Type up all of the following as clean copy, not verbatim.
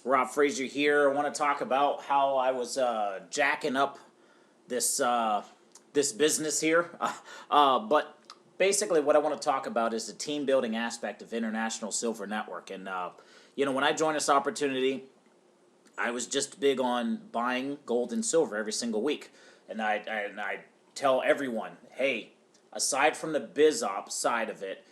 Rob Frazier here. I want to talk about how I was jacking up this this business here. But basically, what I want to talk about is the team building aspect of International Silver Network. And when I joined this opportunity, I was just big on buying gold and silver every single week, and I tell everyone, hey, aside from the biz op side of it,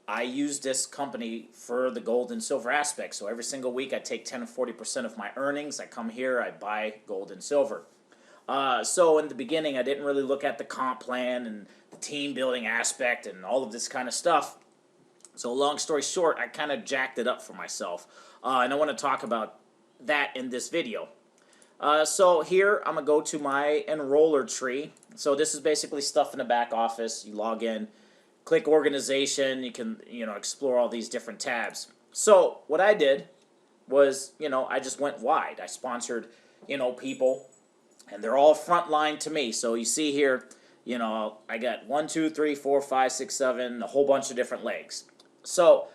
I use this company for the gold and silver aspect. So every single week I take 10 or 40% of my earnings. I come here, I buy gold and silver. So in the beginning, I didn't really look at the comp plan and the team building aspect and all of this kind of stuff. So long story short, I kind of jacked it up for myself. And I want to talk about that in this video. So here I'm going to go to my enroller tree. So this is basically stuff in the back office. You log in, click organization, you can explore all these different tabs. So what I did was, I just went wide. I sponsored, people, and they're all frontline to me. So you see here, I got 1, 2, 3, 4, 5, 6, 7, a whole bunch of different legs. So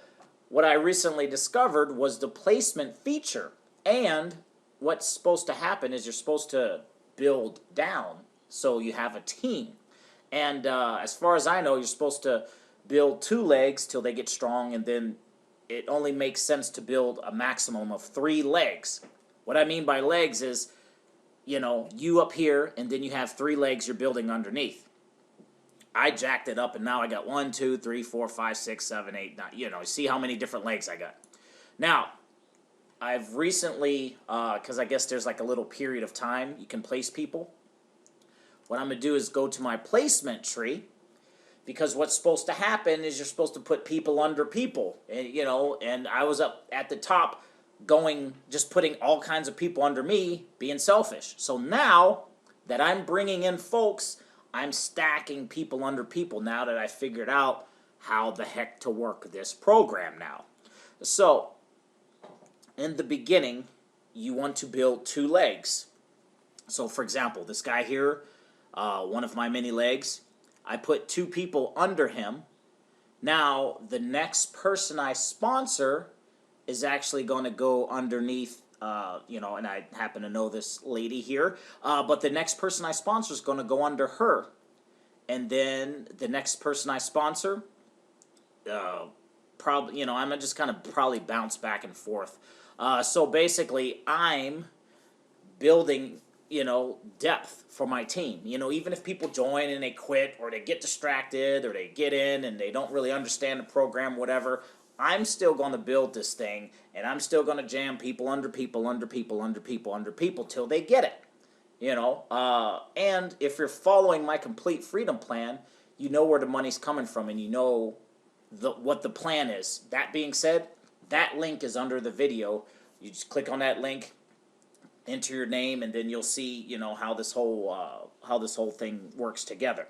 what I recently discovered was the placement feature. And what's supposed to happen is you're supposed to build down so you have a team. And as far as I know, you're supposed to build 2 legs till they get strong, and then it only makes sense to build a maximum of 3 legs. What I mean by legs is, you up here, and then you have 3 legs you're building underneath. I jacked it up, and now I got 1, 2, 3, 4, 5, 6, 7, 8, 9. See how many different legs I got. Now, I've recently, because I guess there's like a little period of time you can place people. What I'm going to do is go to my placement tree, because what's supposed to happen is you're supposed to put people under people, and I was up at the top just putting all kinds of people under me, being selfish. So now that I'm bringing in folks, I'm stacking people under people now that I figured out how the heck to work this program now. So in the beginning, you want to build 2 legs. So for example, this guy here, one of my many legs, I put 2 people under him. Now, the next person I sponsor is actually going to go underneath, and I happen to know this lady here, but the next person I sponsor is going to go under her. And then the next person I sponsor, probably, I'm just kind of probably bounce back and forth. So basically, I'm building depth for my team. Even if people join and they quit, or they get distracted, or they get in and they don't really understand the program, whatever, I'm still going to build this thing, and I'm still going to jam people under people, under people, under people, under people, till they get it. And if you're following my complete freedom plan, you know where the money's coming from, and you know what the plan is. That being said, that link is under the video. You just click on that link, enter your name, and then you'll see, how this whole thing works together.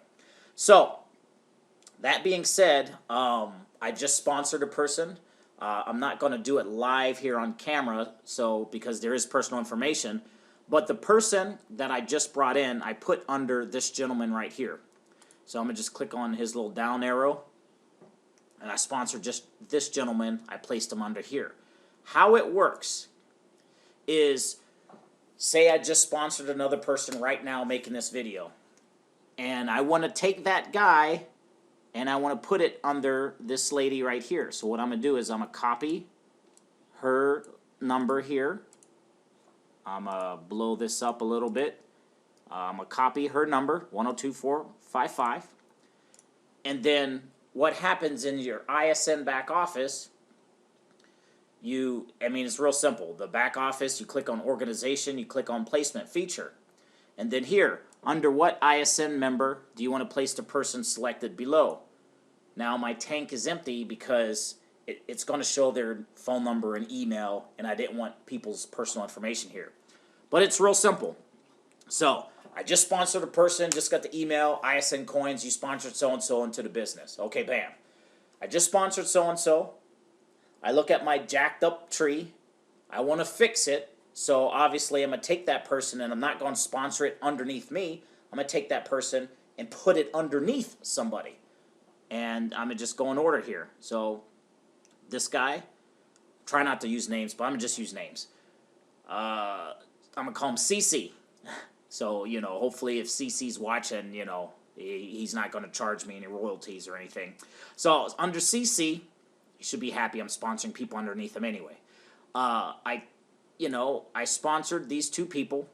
So that being said, I just sponsored a person. I'm not going to do it live here on camera, because there is personal information. But the person that I just brought in, I put under this gentleman right here. So I'm going to just click on his little down arrow, and I sponsored just this gentleman. I placed him under here. How it works is, say I just sponsored another person right now making this video, and I want to take that guy and I want to put it under this lady right here. So what I'm going to do is I'm going to copy her number here. I'm going to blow this up a little bit. I'm going to copy her number, 102455. And then what happens in your ISN back office, it's real simple. The back office, you click on organization, you click on placement feature. And then here, under what ISN member do you want to place the person selected below? Now my tank is empty because it's going to show their phone number and email, and I didn't want people's personal information here. But it's real simple. So I just sponsored a person, just got the email, ISN coins, you sponsored so-and-so into the business. Okay, bam. I just sponsored so-and-so. I look at my jacked up tree. I want to fix it. So obviously I'm going to take that person, and I'm not going to sponsor it underneath me. I'm going to take that person and put it underneath somebody. And I'm going to just go in order here. So this guy, try not to use names, but I'm going to just use names. I'm going to call him CC. So, hopefully if CC's watching, he's not going to charge me any royalties or anything. So, under CC, you should be happy I'm sponsoring people underneath him anyway. I sponsored these two people.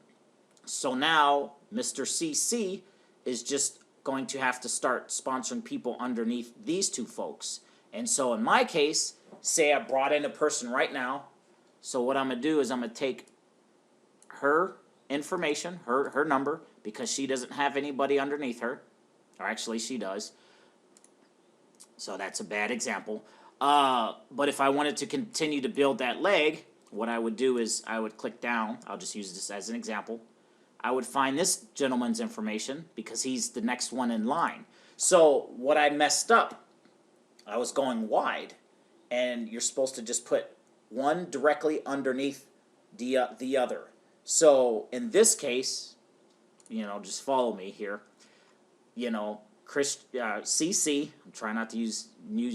So now Mr. CC is just going to have to start sponsoring people underneath these two folks. And so in my case, say I brought in a person right now. So what I'm going to do is I'm going to take her information, her number, because she doesn't have anybody underneath her. Or actually, she does. So that's a bad example. But if I wanted to continue to build that leg, what I would do is I would click down. I'll just use this as an example. I would find this gentleman's information because he's the next one in line. So what I messed up, I was going wide, and you're supposed to just put one directly underneath the other. So in this case, just follow me here. CC. I'm trying not to use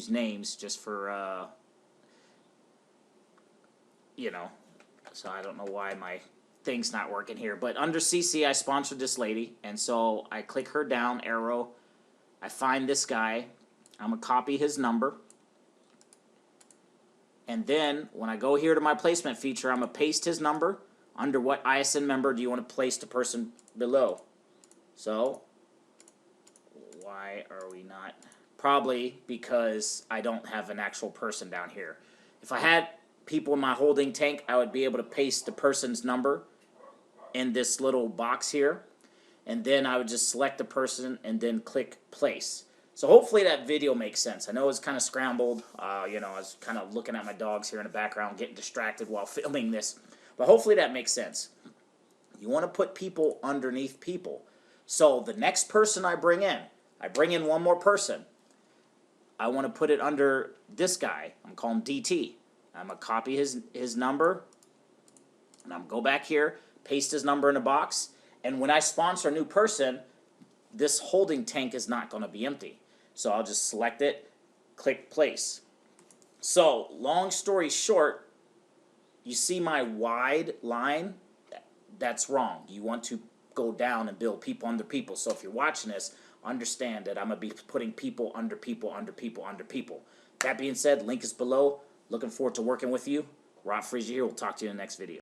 names just for So I don't know why my thing's not working here. But under CC, I sponsored this lady, and so I click her down, arrow. I find this guy. I'm going to copy his number. And then when I go here to my placement feature, I'm going to paste his number. Under what ISN member do you want to place the person below? So, why are we not? Probably because I don't have an actual person down here. If I had people in my holding tank, I would be able to paste the person's number in this little box here, and then I would just select the person and then click place. So hopefully that video makes sense. I know it's kind of scrambled. I was kind of looking at my dogs here in the background, getting distracted while filming this, but hopefully that makes sense. You want to put people underneath people. So the next person I bring in one more person. I want to put it under this guy. I'm going to call him DT. I'm going to copy his number, and I'm going to go back here, paste his number in a box, and when I sponsor a new person, this holding tank is not going to be empty. So I'll just select it, click place. So, long story short, you see my wide line? That's wrong. You want to go down and build people under people. So if you're watching this, understand that I'm going to be putting people under people under people under people. That being said, link is below. Looking forward to working with you. Rob Freezer here. We'll talk to you in the next video.